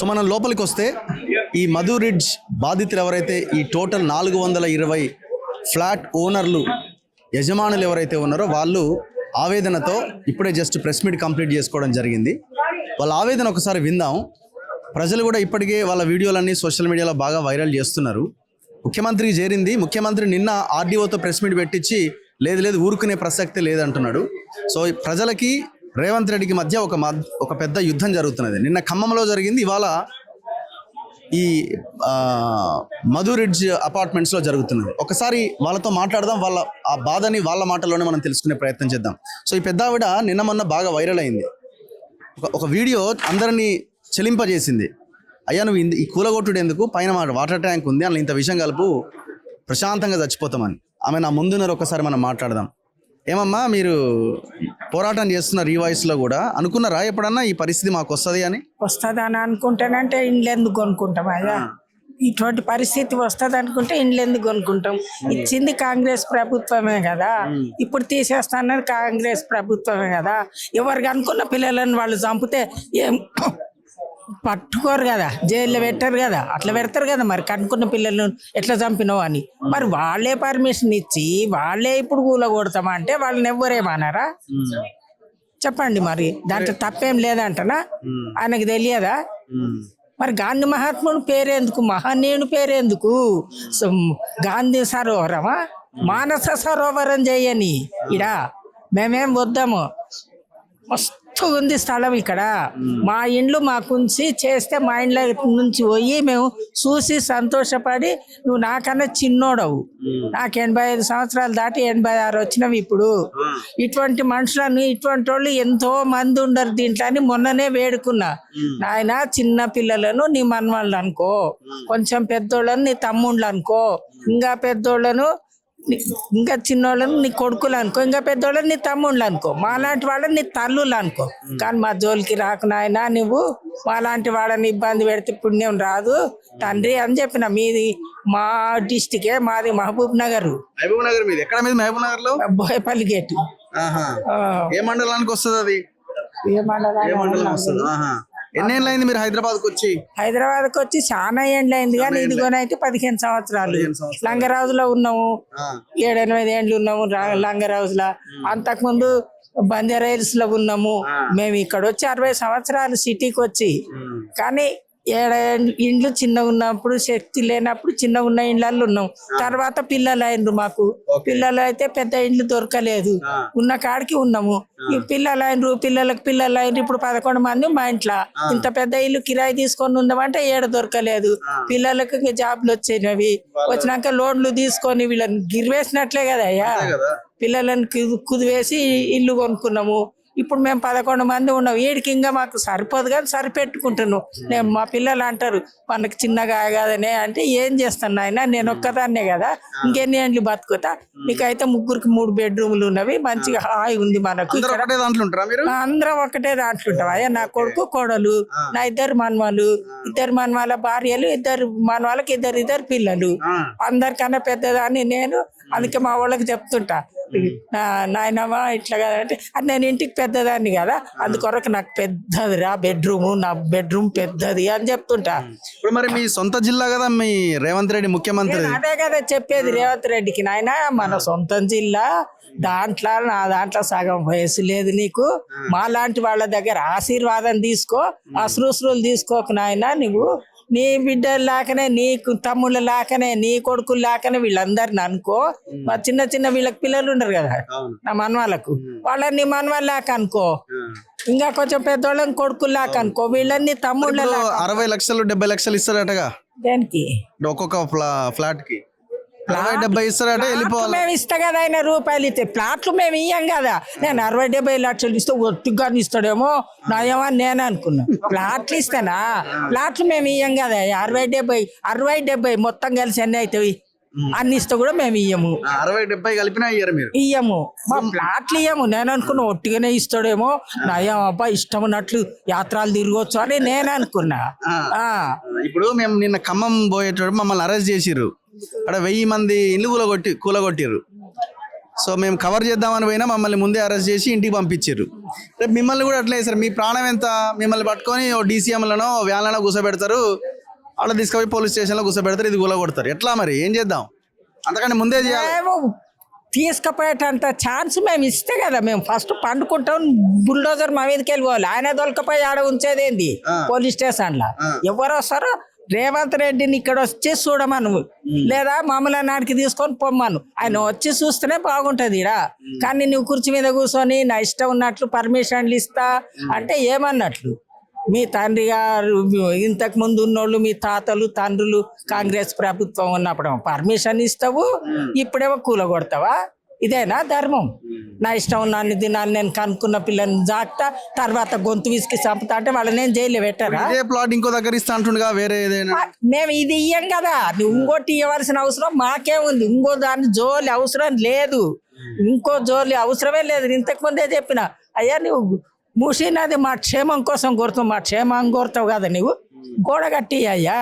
So మనం లోపలికి వస్తే ఈ మధు రిడ్జ్ బాధితులు ఎవరైతే ఈ టోటల్ 420 ఫ్లాట్ ఓనర్లు యజమానులు ఎవరైతే ఉన్నారో వాళ్ళు ఆవేదనతో ఇప్పుడే జస్ట్ ప్రెస్ మీట్ కంప్లీట్ చేసుకోవడం జరిగింది. వాళ్ళ ఆవేదన ఒకసారి విందాం. ప్రజలు కూడా ఇప్పటికే వాళ్ళ వీడియోలన్నీ సోషల్ మీడియాలో బాగా వైరల్ చేస్తున్నారు. ముఖ్యమంత్రికి చేరింది. ముఖ్యమంత్రి నిన్న ఆర్డీఓతో ప్రెస్ మీట్ పెట్టించి లేదు ఊరుకునే ప్రసక్తే లేదంటున్నాడు. సో ప్రజలకి రేవంత్ రెడ్డికి మధ్య ఒక పెద్ద యుద్ధం జరుగుతున్నది. నిన్న ఖమ్మంలో జరిగింది, ఇవాళ ఈ మధు రిడ్జ్ అపార్ట్మెంట్స్లో జరుగుతున్నది. ఒకసారి వాళ్ళతో మాట్లాడదాం, వాళ్ళ ఆ బాధని వాళ్ళ మాటల్లోనే మనం తెలుసుకునే ప్రయత్నం చేద్దాం. సో ఈ పెద్ద ఆవిడ నిన్న మొన్న బాగా వైరల్ అయింది. ఒక వీడియో అందరినీ చెలింపజేసింది. అయ్యా నువ్వు ఈ కూలగొట్టుడు ఎందుకు, పైన వాటర్ ట్యాంక్ ఉంది, అందులో ఇంత విషయం కలుపు, ప్రశాంతంగా చచ్చిపోతామని. ఆమె నా ముందున్నారు, ఒకసారి మనం మాట్లాడదాం. ఏమమ్మా మీరు పోరాటం చేస్తున్నారు ఈ వయసులో కూడా, అనుకున్నారా ఎప్పుడన్నా ఈ పరిస్థితి మాకు వస్తుంది అని? వస్తుంది అని అనుకుంటానంటే ఇండ్లు ఎందుకు కొనుక్కుంటాం అయ్యా? ఇటువంటి పరిస్థితి వస్తుంది అనుకుంటే ఇండ్లు ఎందుకు కొనుక్కుంటాం? ఇచ్చింది కాంగ్రెస్ ప్రభుత్వమే కదా, ఇప్పుడు తీసేస్తానని కాంగ్రెస్ ప్రభుత్వమే కదా. ఎవరికి అనుకున్న పిల్లలను వాళ్ళు చంపితే ఏం పట్టుకోరు కదా, జైల్లో పెట్టారు కదా, అట్లా పెడతారు కదా. మరి కనుక్కున్న పిల్లలను ఎట్లా చంపినావు అని మరి వాళ్ళే పర్మిషన్ ఇచ్చి వాళ్ళే ఇప్పుడు కూలగొడతామా అంటే వాళ్ళని ఎవ్వరేమన్నారా చెప్పండి? మరి దాంట్లో తప్పేం లేదంటనా? ఆయనకు తెలియదా? మరి గాంధీ మహాత్ముడు పేరెందుకు, మహనీయుని పేరెందుకు? గాంధీ సరోవరమా, మానస సరోవరం చేయని ఇడా మేమేం వద్దాము. మస్తు ఉంది స్థలం ఇక్కడ. మా ఇండ్లు మాకుంచి చేస్తే మా ఇండ్ల నుంచి పోయి మేము చూసి సంతోషపడి, నువ్వు నాకన్నా చిన్నోడవు, నాకు 85 సంవత్సరాలు దాటి 86 వచ్చినవి ఇప్పుడు. ఇటువంటి మనుషులను, ఇటువంటి వాళ్ళు ఎంతో మంది ఉండరు దీంట్లో అని మొన్ననే వేడుకున్నా. నాయన చిన్న పిల్లలను నీ మనవాళ్ళు అనుకో, కొంచెం పెద్దోళ్ళను నీ తమ్ముళ్ళు అనుకో, ఇంకా పెద్దోళ్ళను ఇంకా చిన్నోళ్ళని నీ కొడుకులు అనుకో, ఇంకా పెద్దోళ్ళని నీ తమ్ముళ్ళు అనుకో, మాలాంటి వాళ్ళని నీ తల్లులు అనుకో. కానీ మా జోలికి రాకు నాయన, నువ్వు మాలాంటి వాళ్ళని ఇబ్బంది పెడితే పుణ్యం రాదు తండ్రి అని చెప్పిన. మీది మా డిస్టికే, మాది మహబూబ్ నగర్. ఎక్కడ మీది? మహబూబ్ నగర్ లో బోయపల్లి గేటు. ఏ మండలానికి వస్తుంది అది? ఏ మండలం వస్తుంది? ఎన్నేళ్ళు అయింది మీరు హైదరాబాద్కి వచ్చి? హైదరాబాద్కి వచ్చి చాలా ఏండ్లు అయింది, కానీ ఇదిగోనైతే 15 సంవత్సరాలు. లంగరాజులో ఉన్నాము, 7-8 ఏండ్లు ఉన్నాము లంగరాజులో. అంతకుముందు బంజారాహిల్స్ లో ఉన్నాము. మేము ఇక్కడ వచ్చి 60 సంవత్సరాలు సిటీకి వచ్చి. కానీ ఇండ్లు చిన్నగా ఉన్నప్పుడు, శక్తి లేనప్పుడు చిన్నగా ఉన్న ఇండ్లలో ఉన్నాం. తర్వాత పిల్లలు అయినరు మాకు. పిల్లలు అయితే పెద్ద ఇండ్లు దొరకలేదు, ఉన్న కాడికి ఉన్నాము. ఈ పిల్లలు అయినరు, పిల్లలు అయినరు. ఇప్పుడు 11 మంది మా ఇంట్లో. ఇంత పెద్ద ఇల్లు కిరాయి తీసుకొని ఉందామంటే ఏడ దొరకలేదు. పిల్లలకు జాబ్లు వచ్చినవి, వచ్చినాక లోన్లు తీసుకొని వీళ్ళని గిరివేసినట్లే కదా అయ్యా. పిల్లలను కుదివేసి ఇల్లు కొనుక్కున్నాము. ఇప్పుడు మేము 11 మంది ఉన్నాం. వీడికి ఇంకా మాకు సరిపోదు కానీ సరిపెట్టుకుంటున్నాం. నేను మా పిల్లలు అంటారు మనకి చిన్నగా కాదనే అంటే ఏం చేస్తాను ఆయన, నేను ఒక్కదాన్నే కదా, ఇంకెన్ని ఏండ్లు బతుకుతా. నీకైతే ముగ్గురికి 3 బెడ్రూమ్లు ఉన్నవి, మంచిగా హాయి ఉంది మనకు. అందరం ఒకటే దాంట్లో ఉంటాం అయ్యా. నా కొడుకు, కోడలు, నా 2 మనవాళ్ళు, 2 మనవాళ్ళ భార్యలు, 2 మనవాళ్ళకి 2 పిల్లలు. అందరికన్నా పెద్దదాన్ని నేను. అందుకే మా వాళ్ళకి చెప్తుంటా, నాయనమ్మా ఇట్లా కదంటే అది నేను ఇంటికి పెద్దదాన్ని కదా, అందుకొరకు నాకు పెద్దది రా బెడ్రూమ్, నా బెడ్రూమ్ పెద్దది అని చెప్తుంటా. ఇప్పుడు మరి మీ సొంత జిల్లా కదా మీ రేవంత్ రెడ్డి ముఖ్యమంత్రి, అదే కదా చెప్పేది రేవంత్ రెడ్డికి. నాయన మన సొంత జిల్లా, దాంట్లో నా దాంట్లో సగం వయసు లేదు నీకు. మా లాంటి వాళ్ళ దగ్గర ఆశీర్వాదం తీసుకో, అశ్రుశ్రులు తీసుకోకు నాయన. నువ్వు నీ బిడ్డలు లాకనే, నీ తమ్ముళ్ళ లాకనే, నీ కొడుకులు లాకనే వీళ్ళందరిని అనుకో. మా చిన్న వీళ్ళకి పిల్లలు ఉండరు కదా నా మనవాళ్ళకు, వాళ్ళని మనవాళ్ళ లాక అనుకో. ఇంకా కొంచెం పెద్దోళ్ళని కొడుకులు లాక అనుకో. వీళ్ళని తమ్ముళ్ళ 60 లక్షలు 70 లక్షలు ఇస్తారటగా దేనికి? ఒక్కొక్క ఫ్లాట్ కి 60-70 ఇస్తారట. వెళ్ళిపోవాలి. మేము ఇస్తా కదా ఆయన రూపాయలు ఇస్తే. ప్లాట్లు మేము ఇయ్యం కదా. నేను 60-70 లక్షలు ఇస్తే ఒట్టుగా ఇస్తాడేమో నయమా నేను అనుకున్నా. ప్లాట్లు ఇస్తానా? ప్లాట్లు మేము ఇయ్యం కదా. 60-70 మొత్తం కలిసి అన్ని అవుతాయి. అన్ని ఇస్తే కూడా మేము ఇయ్యము. 60-70 కలిపినా ఇయ్యము. మా ప్లాట్లు ఇయ్యము. నేను అనుకున్నా ఒట్టిగానే ఇస్తాడేమో, నయం అబ్బా ఇష్టం ఉన్నట్లు యాత్రలు తిరగొచ్చు అని నేను అనుకున్నా. ఇప్పుడు మేము నిన్న ఖమ్మం పోయేటప్పుడు మమ్మల్ని అరెస్ట్ చేసిర్రు. అక్కడ 1000 మంది ఇల్లు కూలగొట్టిర్రు. సో మేము కవర్ చేద్దామని పోయినా మమ్మల్ని ముందే అరెస్ట్ చేసి ఇంటికి పంపించారు. రేపు మిమ్మల్ని కూడా అట్లే సార్, మీ ప్రాణం ఎంత, మిమ్మల్ని పట్టుకొని ఓ డీసీఎంలనో వ్యాన్లనో కూర్చోబెడతారు, అలా తీసుకుపోయి పోలీస్ స్టేషన్లో కూర్చోబెడతారు, ఇది కూలగొడతారు. ఎట్లా మరి ఏం చేద్దాం? అంతకంటే ముందే చేయాలి. మేము తీసుకుపోయేటంత ఛాన్స్ మేము ఇస్తే కదా, మేము ఫస్ట్ పండుకుంటాం, బుల్డోజర్ మా మీదకి వెళ్ళిపోవాలి. ఆయన దొలకపోయి ఆడ ఉంచేదేంది పోలీస్ స్టేషన్లో. ఎవరు వస్తారో రేవంత్ రెడ్డిని ఇక్కడ వచ్చి చూడమను, లేదా మామూలు నాడికి తీసుకొని పొమ్మను. ఆయన వచ్చి చూస్తేనే బాగుంటది ఇడా. కానీ నువ్వు కుర్చీ మీద కూర్చొని నా ఇష్టం ఉన్నట్లు పర్మిషన్లు ఇస్తా అంటే ఏమన్నట్లు? మీ తండ్రి గారు ఇంతకు ముందు ఉన్నోళ్ళు, మీ తాతలు తండ్రులు కాంగ్రెస్ ప్రభుత్వం ఉన్నప్పుడు పర్మిషన్ ఇస్తావు, ఇప్పుడేమో కూలగొడతావా? ఇదేనా ధర్మం? నా ఇష్టం ఉన్నాను దినాలు నేను కనుక్కున్న పిల్లని జాగ్తా, తర్వాత గొంతు విసికి చంపుతా అంటే వాళ్ళని నేను జైలు పెట్టారా? ఇదే ప్లాట్ ఇంకో దగ్గర ఇస్తా అంటుండగా వేరే ఏదైనా. మేము ఇది ఇయ్యం కదా, నువ్వు ఇంకోటి ఇవ్వాల్సిన అవసరం మాకే ఉంది. ఇంకో దాని జోలి అవసరం లేదు, ఇంకో జోలి అవసరమే లేదు. ఇంతకు ముందే చెప్పిన, అయ్యా నువ్వు మూసినది మా క్షేమం కోసం కోరుతావు, మా క్షేమం కోరుతావు కదా నువ్వు. గోడ కట్టి అయ్యా,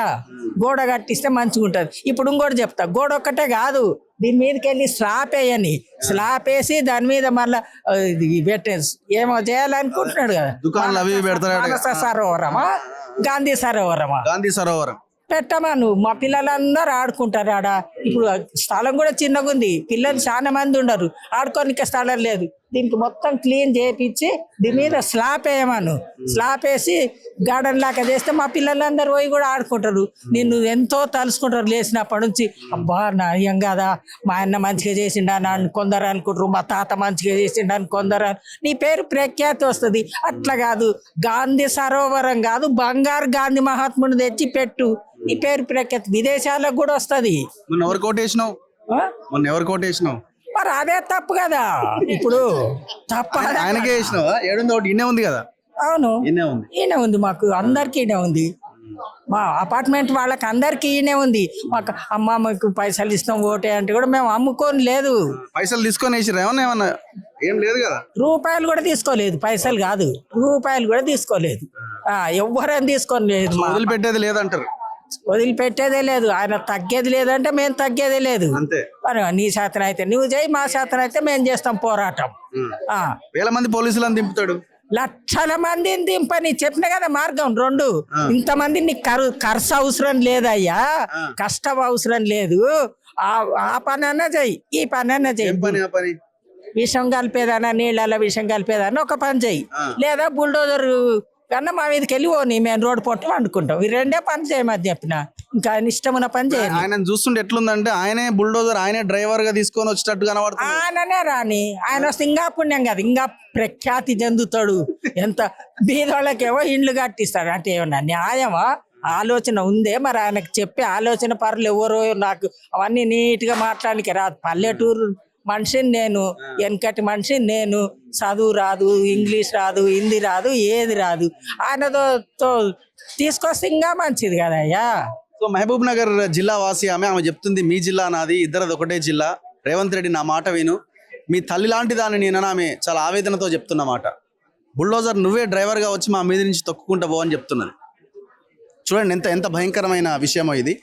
గోడ కట్టిస్తే మంచిగా ఉంటుంది. ఇప్పుడు ఇంకోటి చెప్తా, గోడ ఒక్కటే కాదు, దీని మీదకి వెళ్ళి స్లాబ్ వేయని, స్లాబ్ వేసి దాని మీద మళ్ళీ పెట్టే ఏమో చేయాలనుకుంటున్నాడు కదా. దుకాణాలు అవి పెడతారు. మానస సరోవరమా, గాంధీ సరోవరమా, గాంధీ సరోవరం పెట్టమా నువ్వు. మా పిల్లలందరూ ఆడుకుంటారు ఆడ. ఇప్పుడు స్థలం కూడా చిన్నగా ఉంది, పిల్లలు చాలా మంది ఉండరు, ఆడుకోనికే స్థలం లేదు. దీనికి మొత్తం క్లీన్ చేయించి దీని మీద స్లాబ్ వేయమను. స్లాబ్ వేసి గార్డెన్ లాగా చేస్తే మా పిల్లలందరూ పోయి కూడా ఆడుకుంటారు. నిన్ను ఎంతో తలుసుకుంటారు లేచినప్పటి నుంచి. అబ్బా నా ఏం కదా, మా అన్న మంచిగా చేసిండా అని కొందరు అనుకుంటారు, మా తాత మంచిగా చేసిండా అని కొందరు. నీ పేరు ప్రఖ్యాతి వస్తుంది. అట్లా కాదు, గాంధీ సరోవరం కాదు, బంగారు గాంధీ మహాత్ముని తెచ్చి పెట్టు, నీ పేరు ప్రఖ్యాతి విదేశాలకు కూడా వస్తుంది. మొన్న ఎవరు కోటేసినావు? మొన్న ఎవరు కోటేసినావు? మరి అదే తప్పు కదా. ఇప్పుడు తప్ప ఆయనకే వేసినావా? ఏడుంది ఒకటి ఇన్నే ఉంది కదా. అవును, ఇన్నే ఉంది, ఈయన ఉంది, మాకు అందరికి ఈయన ఉంది. మా అపార్ట్మెంట్ వాళ్ళకి అందరికి ఈయనే ఉంది. మాకు అమ్మ మాకు పైసలు ఇస్తాం ఓటే అంటే కూడా మేము అమ్ముకొని లేదు. పైసలు తీసుకొని వేసిరా ఏమన్నా? ఏమన్నా ఏం లేదు కదా. రూపాయలు కూడా తీసుకోలేదు, పైసలు కాదు రూపాయలు కూడా తీసుకోలేదు. ఎవ్వరేం తీసుకొని లేదు. వదిలిపెట్టేది లేదంటారు. వదిలిపెట్టేదే లేదు, ఆయన తగ్గేది లేదంటే మేము తగ్గేదే లేదు. అంతే. మరి నీ శాతం అయితే నువ్వు చేయి, మా శాతం అయితే మేము చేస్తాం పోరాటం. వేల మంది పోలీసులను దింపుతాడు, లక్షల మందిని దింపని చెప్పిన కదా మార్గం రెండు. ఇంతమంది నీకు ఖర్చు అవసరం లేదయ్యా, కష్టం అవసరం లేదు. ఆ పని అన్నా చెయ్యి, ఈ పని అన్నా చెయ్యి. విషం కలిపేదానా, నీళ్ళ విషం కలిపేదానా ఒక పని చెయ్యి, లేదా బుల్డోజర్ కన్నా మా మీదకి వెళ్ళి పోనీ, మేము రోడ్డు పొట్టం అనుకుంటాం. ఈ రెండే పని చేయమని చెప్పిన, ఇంకా ఆయన ఇష్టమైన పని చేయాలి. ఆయన చూస్తుంటే ఎట్లుందంటే ఆయనే బుల్డోజర్, ఆయనే డ్రైవర్ గా తీసుకొని వచ్చేటట్టు కనబడుతుంది. ఆయననే రాని, ఆయన వస్తే ఇంకా పుణ్యం కదా, ఇంకా ప్రఖ్యాతి చెందుతాడు. ఎంత బీదోళ్ళకేవో ఇండ్లు కట్టిస్తాడు అంటే ఏమన్నా న్యాయమా? ఆలోచన ఉందే మరి ఆయనకు చెప్పే ఆలోచన పరులు ఎవరో. నాకు అవన్నీ నీట్గా మాట్లాడానికి రాదు. పల్లెటూరు మనిషిని నేను, వెనకటి మనిషిని నేను. చదువు రాదు, ఇంగ్లీష్ రాదు, హిందీ రాదు, ఏది రాదు. ఆయనతో తీసుకొస్తే ఇంకా మంచిది కదయ్యా. సో మహబూబ్ నగర్ జిల్లా వాసి ఆమె చెప్తుంది, మీ జిల్లా నాది, ఇద్దరది ఒకటే జిల్లా. రేవంత్ రెడ్డి నా మాట విను, మీ తల్లి లాంటి దాన్ని నేను ఆమె చాలా ఆవేదనతో చెప్తున్నమాట. బుల్డోజర్ నువ్వే డ్రైవర్గా వచ్చి మా మీద నుంచి తొక్కుకుంటా పో అని చెప్తున్నది. చూడండి ఎంత భయంకరమైన విషయమో ఇది.